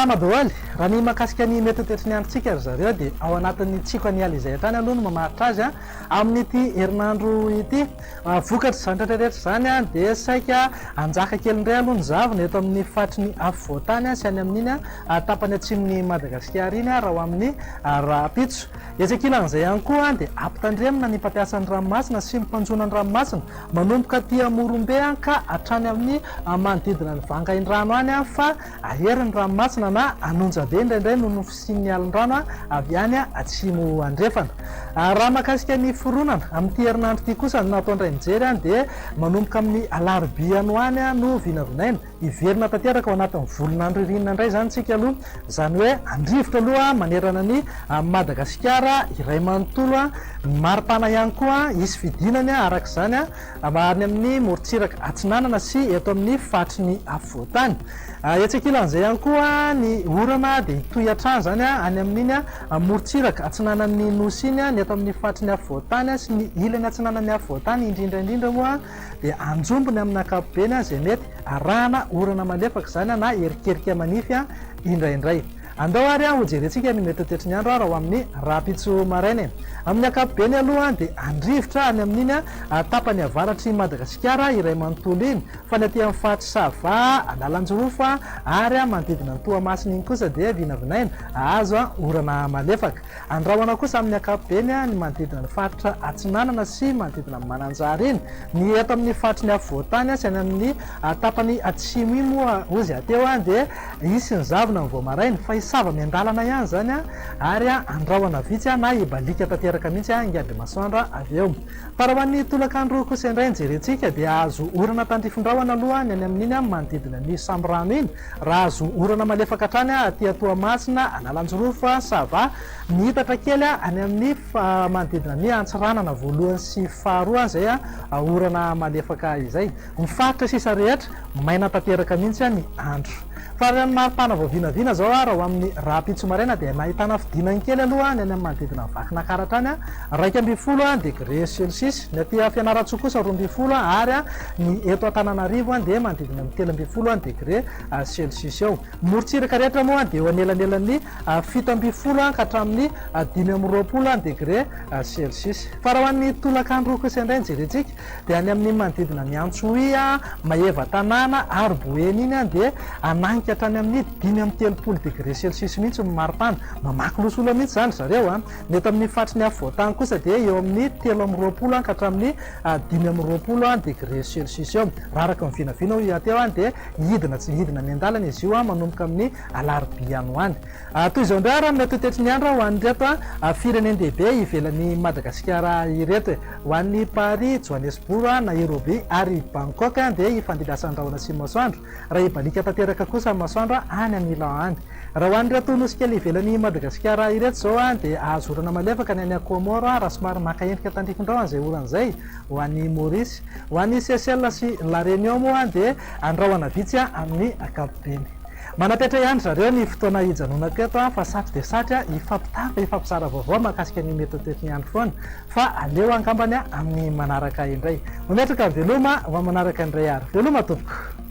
salama daholo raha ny mahakasika ny mety toetrany androntsika ry zareo dia ao anatin'ny tsiko aniala izay hatrany aloha no mamaritra azy amin'ity herinandro ity vokatra zany rehetrarehetra zany dia saika anjaka kely indray aloha ny zavona eto amin'ny fatry ny afo voatany sy any amin'iny tapany atsimony Madagasikara iny raha ho amin'ny rapitso etsekilan'izay ihany koa dia ampitandremina ny mpampiasan'ny ranomasina sy mimpanjona ny ranomasina manomboka aty Morombe ka hatrany amin'ny manodidina ny vangain-drano any fa aherin'ny ranomasina na anonjabe indraindray no nofisian'ny alin-drano avy any atsimo andrefana raha mahakasika ny foronana amin'ity herinandro ity kosa natao indray mijery dia manomboka amin'ny alarobia any no vinavinaina iverina tanteraka ao anatin'ny volonandro irinina indray zany tsika aloha zany hoe andrivotra aloha manerana ny Madagasikara iray manontolo maripana ihany koa isy fidinany araka izany any amin'ny morontsiraka atsinanana sy eto amin'ny fatry ny afo voatany etsekilan'izay ihany koa ny orana dia hitoy hatrany zany any amin'iny morontsiraka atsinanan'ny nosy iny ny eto amin'ny fatry ny afo voatany sy ny ilany atsinanan'ny afo voatany indrindraindrindra moa dia anjombony amin'ny ankapobeny zay mety arahana orana malefaka zany na erikerika manify indraindray andao ary ho jerentsika ny mety toetrany andro raha ho amin'ny rapitso maraina amin'ny ankapobeny aloha dia andrivotra any amin'iny tapany avaratry Madagasikara iray manontolo iny fa ny aty amin'ny fatry sava analanjorofa ary manodidina ny toamasina iny kosa dia vinavinaina azo orana malefaka andrahoana kosa amin'ny ankapobeny ny manodidina ny faritra atsinanana sy manodidina ny mananjary iny ny eto amin'ny fatry ny afo voatany sy any amin'ny tapany atsimo iny moa ozy ateo dia isy ny zavona ny voamaraina fa isava miandalana ihany zany ary andrahoana vitsy na ibalika tanteraka mihitsy ingady masoandro avy eo fa raha ho an'ny tolakandro kosa indray nijerentsika dia azo orana tandrifondrahoana aloha ny any amin'iny manodidina ny samborano iny raha azo orana malefaka hatrany aty Toamasina Analanjorofa Sava nihitatra kely any amin'ny manodidina ny Antsiranana voalohany sy faharoa zay orana malefaka izay mifaritra sisa rehetra maina tanteraka mihitsy ny andro fa raha ny maripana vao vinavina zao raha ho amin'ny rapitso maraina dia nahitana fidinany kely aloha ny any amin'ny manodidina vakinakaratra any 2.0 degré celsius ny aty Fianaratsoa kosa 2.0 ary ny eto Antananarivo dia manodidina ny 3.0 degré celsius eo morontsiraka rehetra moa dia eo anelanelan'ny 7.0 ka hatramin'ny 5.20 degré celsius fa raha ho an'ny tolakandro kosa indray nijerentsika dia any amin'ny manodidina ny Antsoia Maeva tanàna ary Boeny iny dia ananika hatrany amin'ny 5.30 degré celsius mihitsy maripana mamaky losola mihitsy zany zareo ny eto amin'ny fatry ny afo voatany kosa dia eo amin'ny 3.20 ka hatramin'ny 5.20 degré celsius eo raha araka mivinavina io ateo dia hidina tsy hidina ny andalana izy io manomboka amin'ny alarobia any hoany toy izao indray raha mety toetrany andro ho an'ireto firenendehibe ivelan'ny Madagasikara ireto ho an'ny Paris, Johannesburg, Nairobi ary Bangkok dia ifandidasany rahona sy masoandro raha ibalika tanteraka kosa masoandro any anila any raha ho an'ireto nosy kely ivelan'ny Madagasikara ireto zao dia azo orana malefaka ny any Comore raha somary maka endrika tandrifondraona zay oran'izay ho an'ny Maurice ho an'ny Seychelles sy La Réunion moa dia andrahoana vitsy amin'ny ankapobeny manapetra ihany zareo ny fotoana hijanona teto fa satry dia satry ifampitaka ifampizara vaovao mahakasika ny mety toetrany andro foana fa aleo angambany amin'ny manaraka indray mametraka veloma ho manaraka indray ary veloma tompoko